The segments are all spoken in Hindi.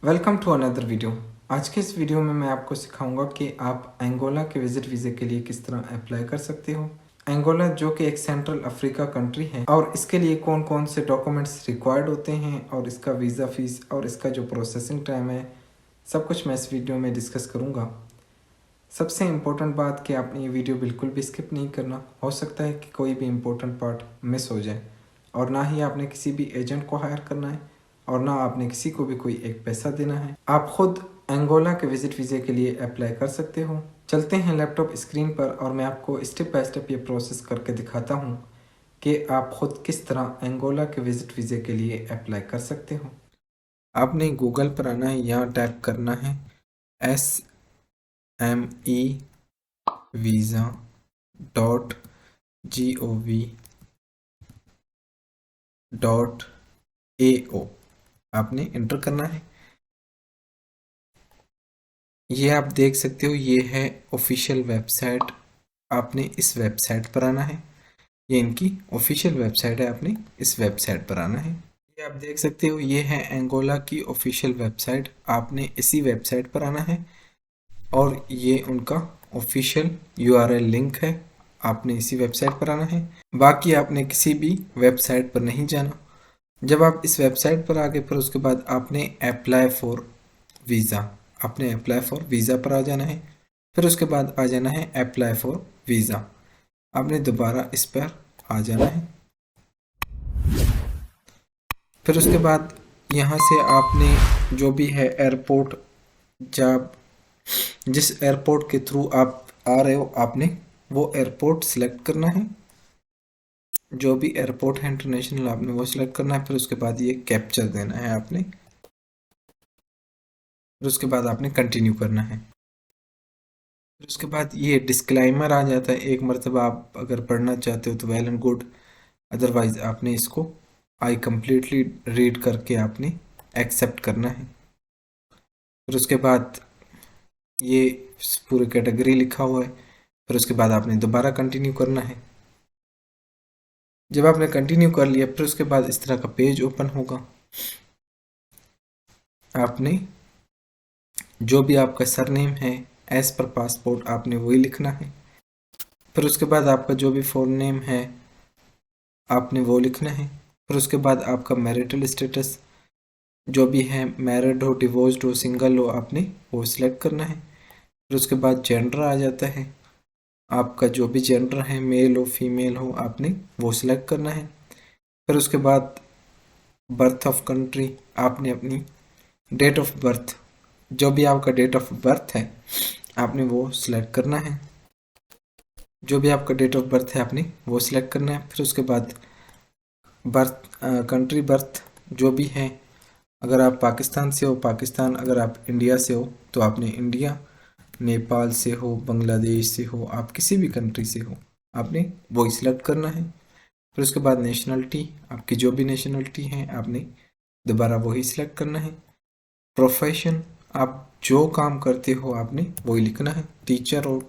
Welcome to another video. आज के इस वीडियो में मैं आपको सिखाऊंगा कि आप अंगोला के विजिट वीज़े के लिए किस तरह अप्लाई कर सकते हो। अंगोला जो कि एक सेंट्रल अफ्रीका कंट्री है और इसके लिए कौन कौन से डॉक्यूमेंट्स रिक्वायर्ड होते हैं और इसका वीज़ा फ़ीस और इसका जो प्रोसेसिंग टाइम है, सब कुछ मैं इस वीडियो में डिस्कस करूँगा। सबसे इम्पोर्टेंट बात कि आपने ये वीडियो बिल्कुल भी स्किप नहीं करना। हो सकता है कि कोई भी इम्पोर्टेंट पार्ट मिस हो जाए। और ना ही आपने किसी भी एजेंट को हायर करना है और ना आपने किसी को भी कोई एक पैसा देना है। आप खुद अंगोला के विजिट वीज़े के लिए अप्लाई कर सकते हो। चलते हैं लैपटॉप स्क्रीन पर और मैं आपको स्टेप बाय स्टेप ये प्रोसेस करके दिखाता हूँ कि आप खुद किस तरह अंगोला के विजिट वीज़े के लिए अप्लाई कर सकते हो। आपने गूगल पर आना है, यहाँ टाइप करना है SMEvisa.gov.au आपने इंटर करना है। ये आप देख सकते हो, ये है ऑफिशियल वेबसाइट। आपने इस वेबसाइट पर आना है। ये इनकी ऑफिशियल वेबसाइट है, आपने इस वेबसाइट पर आना है। ये आप देख सकते हो, ये है अंगोला की ऑफिशियल वेबसाइट। आपने इसी वेबसाइट पर आना है और ये उनका ऑफिशियल URL लिंक है। आपने इसी वेबसाइट पर आना है। बाकी आपने किसी भी वेबसाइट पर नहीं जाना। जब आप इस वेबसाइट पर आ गए फिर उसके बाद आपने अप्लाई फॉर वीज़ा, आपने अप्लाई फॉर वीज़ा पर आ जाना है। फिर उसके बाद आ जाना है अप्लाई फॉर वीज़ा। आपने दोबारा इस पर आ जाना है। फिर उसके बाद यहाँ से आपने जो भी है एयरपोर्ट, जब जिस एयरपोर्ट के थ्रू आप आ रहे हो आपने वो एयरपोर्ट सिलेक्ट करना है। जो भी एयरपोर्ट है इंटरनेशनल आपने वो सिलेक्ट करना है। फिर उसके बाद ये कैप्चर देना है आपने। फिर उसके बाद आपने कंटिन्यू करना है। फिर उसके बाद ये डिस्क्लाइमर आ जाता है। एक मरतबा आप अगर पढ़ना चाहते हो तो वेल एंड गुड, अदरवाइज आपने इसको आई कम्प्लीटली रीड करके आपने एक्सेप्ट करना है। फिर उसके बाद ये पूरी कैटेगरी लिखा हुआ है। फिर उसके बाद आपने दोबारा कंटिन्यू करना है। जब आपने कंटिन्यू कर लिया फिर उसके बाद इस तरह का पेज ओपन होगा। आपने जो भी आपका सरनेम है एज पर पासपोर्ट आपने वही लिखना है। फिर उसके बाद आपका जो भी फोन नेम है आपने वो लिखना है। फिर उसके बाद आपका मैरिटल स्टेटस जो भी है, मैरिड हो, डिवोर्स्ड हो, सिंगल हो, आपने वो सिलेक्ट करना है। फिर उसके बाद जेंडर आ जाता है। आपका जो भी जेंडर है, मेल हो फीमेल हो, आपने वो सिलेक्ट करना है। फिर उसके बाद बर्थ ऑफ कंट्री, आपने अपनी डेट ऑफ बर्थ, जो भी आपका डेट ऑफ बर्थ है आपने वो सिलेक्ट करना है। जो भी आपका डेट ऑफ बर्थ है आपने वो सिलेक्ट करना है। फिर उसके बाद बर्थ कंट्री बर्थ जो भी है, अगर आप पाकिस्तान से हो पाकिस्तान, अगर आप इंडिया से हो तो आपने इंडिया, नेपाल से हो, बांग्लादेश से हो, आप किसी भी कंट्री से हो आपने वो सिलेक्ट करना है। फिर उसके बाद नेशनलिटी, आपकी जो भी नेशनलिटी है आपने दोबारा वही सिलेक्ट करना है। प्रोफेशन, आप जो काम करते हो आपने वही लिखना है। टीचर हो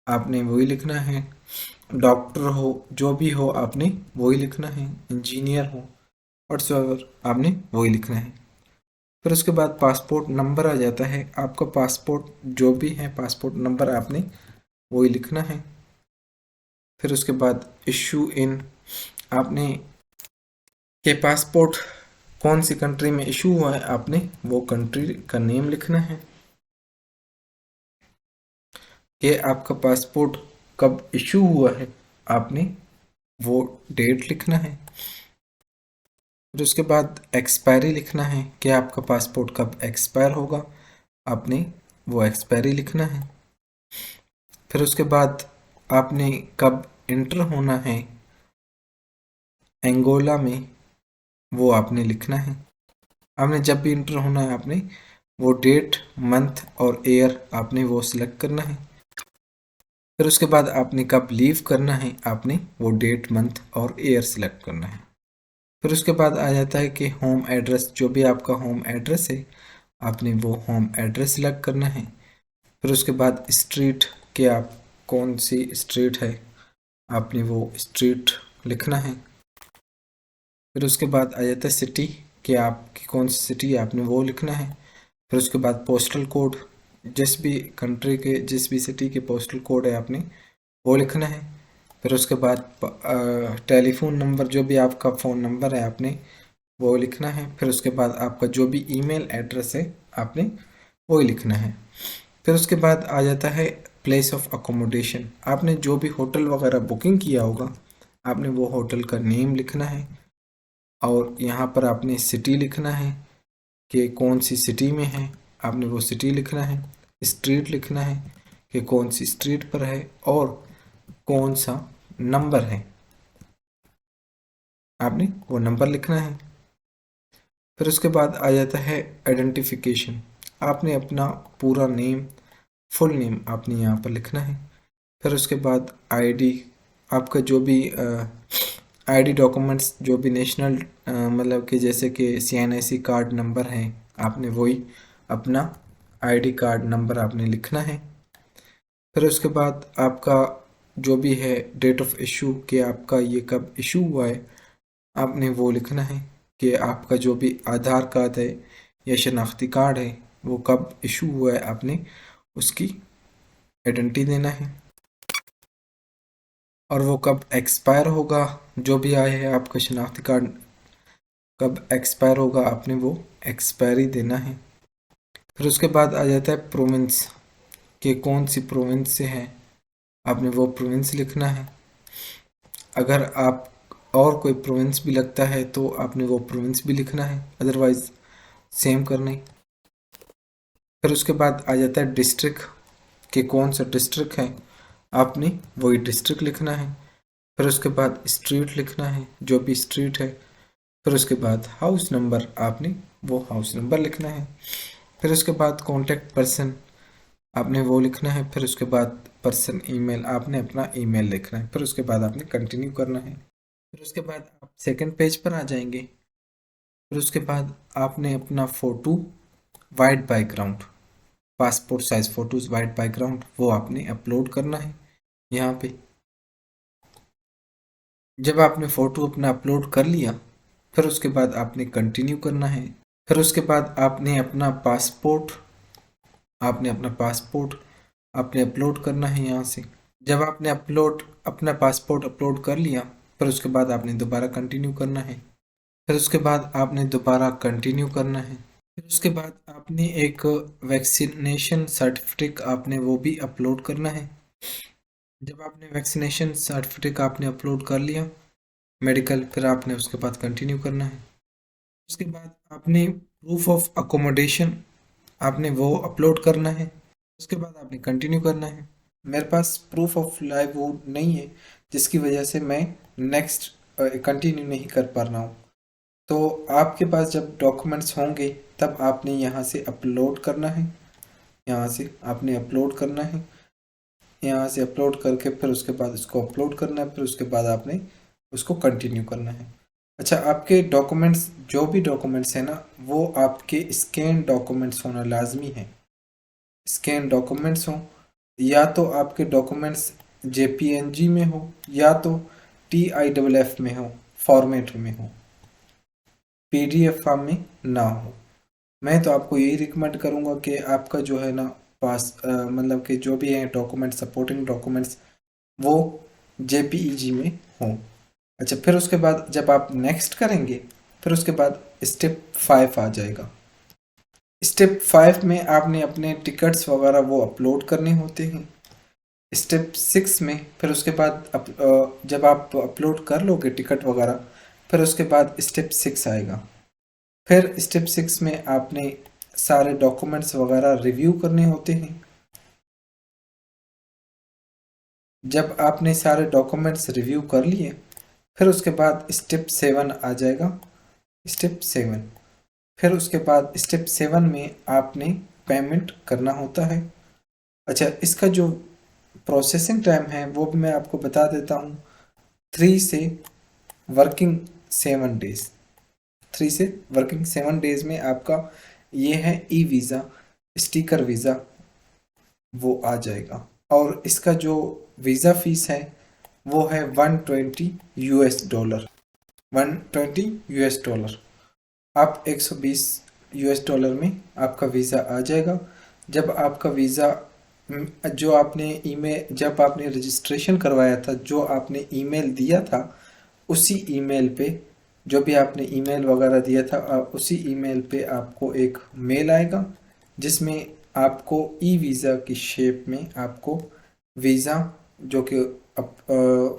आपने वही लिखना है। डॉक्टर हो, जो भी हो आपने वही लिखना है। इंजीनियर हो, व्हाट्सएवर आपने वही लिखना है। फिर उसके बाद पासपोर्ट नंबर आ जाता है। आपका पासपोर्ट जो भी है पासपोर्ट नंबर आपने वही लिखना है। फिर उसके बाद इशू इन, आपने के पासपोर्ट कौन सी कंट्री में इशू हुआ है आपने वो कंट्री का नेम लिखना है। कि आपका पासपोर्ट कब इशू हुआ है आपने वो डेट लिखना है। फिर उसके बाद एक्सपायरी लिखना है कि आपका पासपोर्ट कब एक्सपायर होगा, आपने वो एक्सपायरी लिखना है। फिर उसके बाद आपने कब इंटर होना है अंगोला में वो आपने लिखना है। आपने जब भी इंटर होना है आपने वो डेट, मंथ और ईयर आपने वो सिलेक्ट करना है। फिर उसके बाद आपने कब लीव करना है आपने वो डेट, मंथ और ईयर सिलेक्ट करना है। फिर उसके बाद आ जाता है कि होम एड्रेस, जो भी आपका होम एड्रेस है आपने वो होम एड्रेस सिलेक्ट करना है। फिर उसके बाद स्ट्रीट, के आप कौन सी स्ट्रीट है आपने वो स्ट्रीट लिखना है। फिर उसके बाद आ जाता है सिटी, कि आपकी कौन सी सिटी है आपने वो लिखना है। फिर उसके बाद पोस्टल कोड, जिस भी कंट्री के जिस भी सिटी के पोस्टल कोड है आपने वो लिखना है। फिर उसके बाद टेलीफोन नंबर, जो भी आपका फ़ोन नंबर है आपने वो लिखना है। फिर उसके बाद आपका जो भी ईमेल एड्रेस है आपने वो ही लिखना है। फिर उसके बाद आ जाता है प्लेस ऑफ अकोमोडेशन। आपने जो भी होटल वगैरह बुकिंग किया होगा आपने वो होटल का नेम लिखना है, और यहाँ पर आपने सिटी लिखना है कि कौन सी सिटी में है, आपने वो सिटी लिखना है। स्ट्रीट लिखना है कि कौन सी स्ट्रीट पर है, और कौन सा नंबर है आपने वो नंबर लिखना है। फिर उसके बाद आ जाता है आइडेंटिफिकेशन। आपने अपना पूरा नेम, फुल नेम आपने यहाँ पर लिखना है। फिर उसके बाद आईडी, आपका जो भी आईडी डॉक्यूमेंट्स, जो भी नेशनल मतलब कि जैसे कि CNIC कार्ड नंबर है आपने वही अपना आईडी कार्ड नंबर आपने लिखना है। फिर उसके बाद आपका जो भी है डेट ऑफ इशू, कि आपका ये कब इशू हुआ है आपने वो लिखना है। कि आपका जो भी आधार कार्ड है या शनाख्ती कार्ड है वो कब इशू हुआ है आपने उसकी आइडेंटिटी देना है, और वो कब एक्सपायर होगा। जो भी आया है आपका शनाख्ती कार्ड कब एक्सपायर होगा आपने वो एक्सपायरी देना है। फिर उसके बाद आ जाता है प्रोविंस, कि कौन सी प्रोविंस से है आपने वो प्रोविंस लिखना है। अगर आप और कोई प्रोविंस भी लगता है तो आपने वो प्रोविंस भी लिखना है, अदरवाइज सेम करने। फिर उसके बाद आ जाता है डिस्ट्रिक्ट, कि कौन सा डिस्ट्रिक्ट है आपने वही डिस्ट्रिक्ट लिखना है। फिर उसके बाद स्ट्रीट लिखना है, जो भी स्ट्रीट है। फिर उसके बाद हाउस नंबर, आपने वो हाउस नंबर लिखना है। फिर उसके बाद कॉन्टैक्ट पर्सन आपने वो लिखना है। फिर उसके बाद पर्सन ईमेल, आपने अपना ईमेल लिखना है। फिर उसके बाद आपने कंटिन्यू करना है। फिर उसके बाद आप सेकंड पेज पर आ जाएंगे। फिर उसके बाद आपने अपना photo, white background, passport size photos white background वो आपने अपलोड करना है यहाँ पे। जब आपने फ़ोटो अपना अपलोड कर लिया फिर उसके बाद आपने कंटिन्यू करना है। फिर उसके बाद आपने अपना पासपोर्ट आपने अपलोड करना है यहाँ से। जब आपने अपना पासपोर्ट अपलोड कर लिया फिर उसके बाद आपने दोबारा कंटिन्यू करना है। फिर उसके बाद आपने दोबारा कंटिन्यू करना है। फिर उसके बाद आपने एक वैक्सीनेशन सर्टिफिकेट आपने वो भी अपलोड करना है। जब आपने वैक्सीनेशन सर्टिफिकेट आपने अपलोड कर लिया मेडिकल, फिर आपने उसके बाद कंटिन्यू करना है। उसके बाद आपने प्रूफ ऑफ अकोमोडेशन आपने वो अपलोड करना है। उसके बाद आपने कंटिन्यू करना है। मेरे पास प्रूफ ऑफ लाइवलीहुड नहीं है जिसकी वजह से मैं नेक्स्ट कंटिन्यू नहीं कर पा रहा हूँ। तो आपके पास जब डॉक्यूमेंट्स होंगे तब आपने यहाँ से अपलोड करना है। यहाँ से आपने अपलोड करना है, यहाँ से अपलोड करके फिर उसके बाद इसको अपलोड करना है। फिर उसके बाद आपने उसको कंटिन्यू करना है। अच्छा, आपके डॉक्यूमेंट्स, जो भी डॉक्यूमेंट्स हैं ना वो आपके स्कैन डॉक्यूमेंट्स होना लाजमी है। स्कैन डॉक्यूमेंट्स हो, या तो आपके डॉक्यूमेंट्स JPNG में हो या तो TIFF में हो, फॉर्मेट में हो, PDF फॉर्म में ना हो। मैं तो आपको यही रिकमेंड करूँगा कि आपका जो है ना मतलब कि जो भी है डॉक्यूमेंट, सपोर्टिंग डॉक्यूमेंट्स वो JPEG में हो। अच्छा, फिर उसके बाद जब आप नेक्स्ट करेंगे फिर उसके बाद स्टेप 5 आ जाएगा। स्टेप 5 में आपने अपने टिकट्स वगैरह वो अपलोड करने होते हैं। स्टेप 6 में फिर उसके बाद जब आप अपलोड कर लोगे टिकट वगैरह फिर उसके बाद स्टेप 6 आएगा। फिर स्टेप 6 में आपने सारे डॉक्यूमेंट्स वगैरह रिव्यू करने होते हैं। जब आपने सारे डॉक्यूमेंट्स रिव्यू कर लिए फिर उसके बाद स्टेप 7 आ जाएगा। स्टेप 7, फिर उसके बाद स्टेप 7 में आपने पेमेंट करना होता है। अच्छा, इसका जो प्रोसेसिंग टाइम है वो भी मैं आपको बता देता हूँ। 3 से वर्किंग 7 डेज, 3 से वर्किंग 7 डेज में आपका ये है वीज़ा, स्टिकर वीज़ा वो आ जाएगा। और इसका जो वीज़ा फीस है वो है $120 $120 आप $120 में आपका वीज़ा आ जाएगा। जब आपका वीज़ा जो आपने ईमेल जब आपने रजिस्ट्रेशन करवाया था, जो आपने ईमेल दिया था, उसी ईमेल पे जो भी आपने ईमेल वगैरह दिया था, उसी ईमेल पे आपको एक मेल आएगा जिसमें आपको ई वीज़ा की शेप में आपको वीज़ा जो कि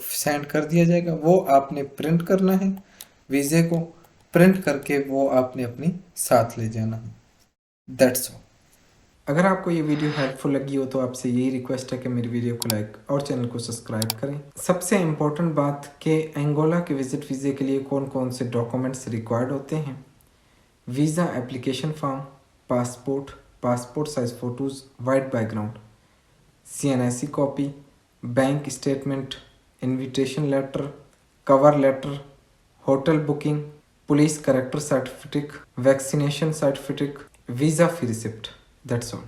सेंड कर दिया जाएगा। वो आपने प्रिंट करना है, वीज़े को प्रिंट करके वो आपने अपनी साथ ले जाना है। That's all. अगर आपको ये वीडियो हेल्पफुल लगी हो तो आपसे यही रिक्वेस्ट है कि मेरी वीडियो को लाइक और चैनल को सब्सक्राइब करें। सबसे इम्पोर्टेंट बात कि अंगोला के विजिट वीज़े के लिए कौन कौन से डॉक्यूमेंट्स रिक्वायर्ड होते हैं। Visa application form, passport, passport size photos, white background, CNSE copy, bank statement, invitation letter, cover letter, hotel booking, police character certificate, vaccination certificate, visa fee receipt. That's all.